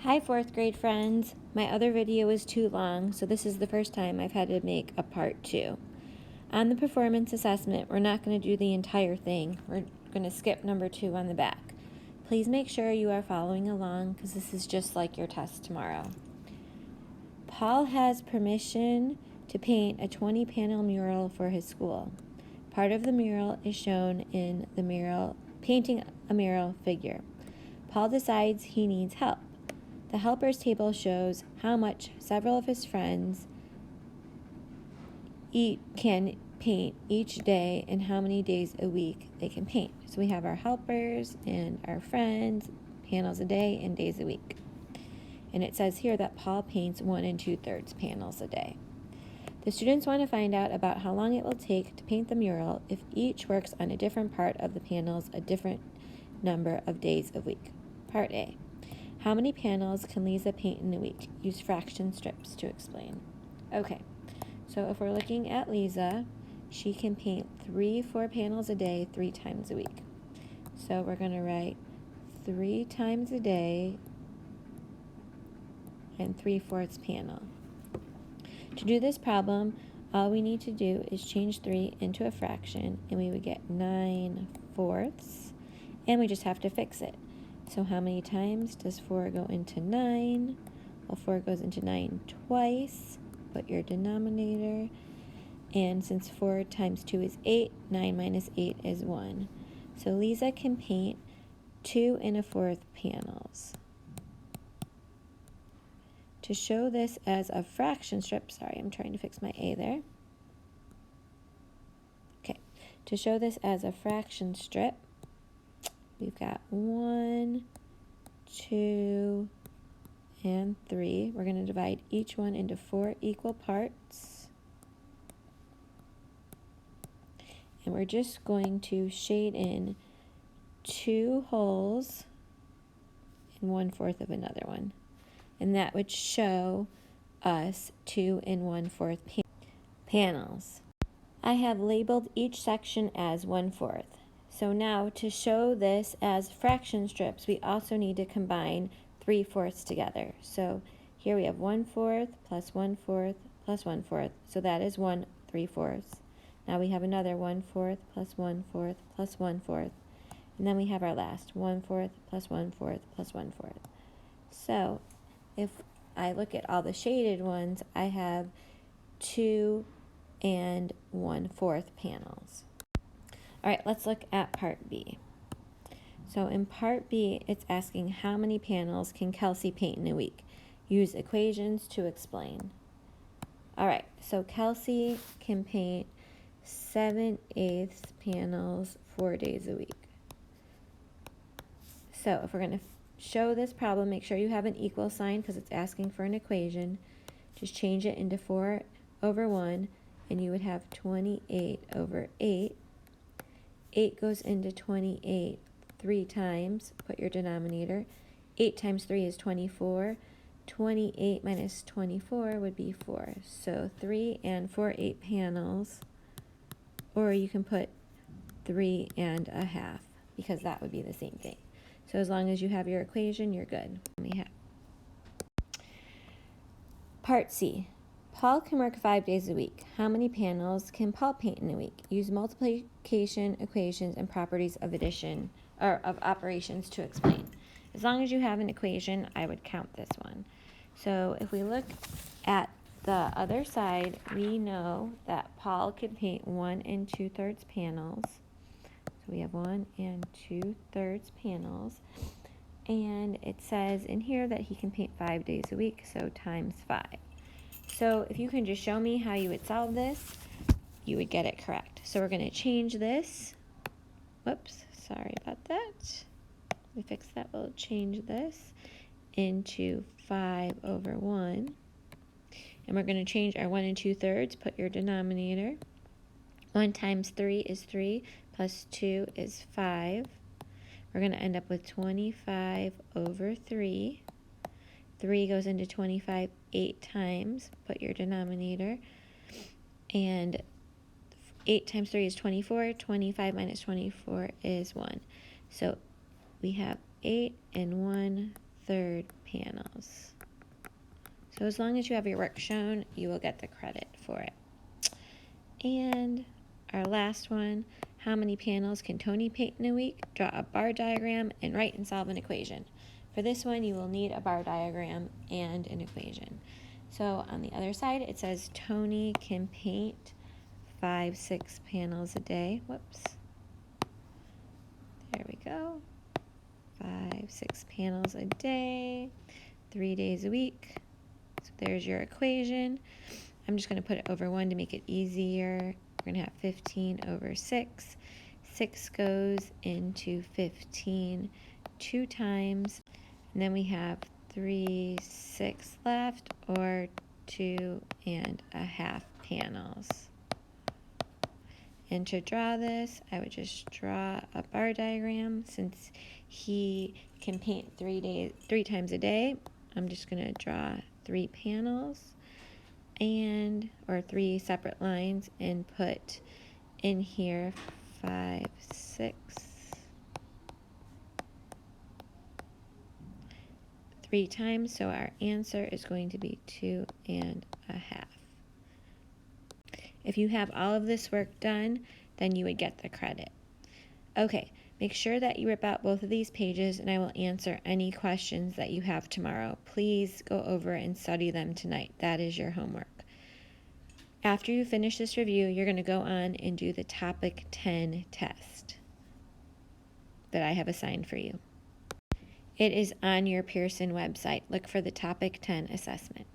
Hi 4th grade friends. My other video was too long, so this is the first time I've had to make a part 2. On the performance assessment, we're not going to do the entire thing. We're going to skip number 2 on the back. Please make sure you are following along because this is just like your test tomorrow. Paul has permission to paint a 20-panel mural for his school. Part of the mural is shown in the mural, painting a mural figure. Paul decides he needs help. The helpers table shows how much several of his friends can paint each day and how many days a week they can paint. So we have our helpers and our friends, panels a day and days a week. And it says here that Paul paints 1 2/3 panels a day. The students want to find out about how long it will take to paint the mural if each works on a different part of the panels a different number of days a week. Part A. How many panels can Lisa paint in a week? Use fraction strips to explain. Okay, so if we're looking at Lisa, she can paint 4 panels a day 3 times a week. So we're going to write 3 times a day and 3/4 panel. To do this problem, all we need to do is change 3 into a fraction, and we would get 9/4, and we just have to fix it. So how many times does 4 go into 9? Well, 4 goes into 9 twice. Put your denominator. And since 4 times 2 is 8, 9 minus 8 is 1. So Lisa can paint 2 1/4 panels. To show this as a fraction strip, sorry, I'm trying to fix my A there. Okay, to show this as a fraction strip, we've got 1, 2, and 3. We're going to divide each one into 4 equal parts. And we're just going to shade in 2 holes and 1/4 of another one. And that would show us 2 1/4 panels. I have labeled each section as 1/4. So now to show this as fraction strips, we also need to combine 3/4 together. So here we have 1/4 plus 1/4 plus 1/4. So that is 1 3/4. Now we have another 1/4 plus 1/4 plus 1/4. And then we have our last 1/4 plus 1/4 plus 1/4. So if I look at all the shaded ones, I have 2 1/4 panels. All right, let's look at part B. So in part B, it's asking how many panels can Kelsey paint in a week? Use equations to explain. All right, so Kelsey can paint 7/8 panels 4 days a week. So if we're going to show this problem, make sure you have an equal sign because it's asking for an equation. Just change it into 4/1, and you would have 28/8. 8 goes into 28 3 times. Put your denominator. 8 times 3 is 24. 28 minus 24 would be 4. So 3 4/8 panels, or you can put 3 1/2 because that would be the same thing. So as long as you have your equation, you're good. Part C. Paul can work 5 days a week. How many panels can Paul paint in a week? Use multiplication equations and properties of addition or of operations to explain. As long as you have an equation, I would count this one. So if we look at the other side, we know that Paul can paint 1 2/3 panels. So we have 1 2/3 panels. And it says in here that he can paint 5 days a week, so times 5. So if you can just show me how you would solve this, you would get it correct. So we're going to change this. Whoops, sorry about that. We fix that. We'll change this into 5/1. And we're going to change our 1 2/3. Put your denominator. 1 times 3 is 3, plus 2 is 5. We're going to end up with 25/3. 3 goes into 25 8 times. Put your denominator. And 8 times 3 is 24. 25 minus 24 is 1. So we have 8 1/3 panels. So as long as you have your work shown, you will get the credit for it. And our last one, how many panels can Tony paint in a week? Draw a bar diagram and write and solve an equation. For this one, you will need a bar diagram and an equation. So on the other side, it says Tony can paint 5-6 panels a day. Whoops. There we go. 5-6 panels a day, 3 days a week. So there's your equation. I'm just going to put it over 1 to make it easier. We're going to have 15 over 6. 6 goes into 15 2 times. And then we have 3/6 left, or 2.5 panels. And to draw this, I would just draw a bar diagram. Since he can paint 3 times a day, I'm just going to draw 3 panels or 3 separate lines and put in here 5/6. 3 times, so our answer is going to be 2.5. If you have all of this work done, then you would get the credit. Okay, make sure that you rip out both of these pages and I will answer any questions that you have tomorrow. Please go over and study them tonight. That is your homework. After you finish this review, you're going to go on and do the Topic 10 test that I have assigned for you. It is on your Pearson website. Look for the Topic 10 assessment.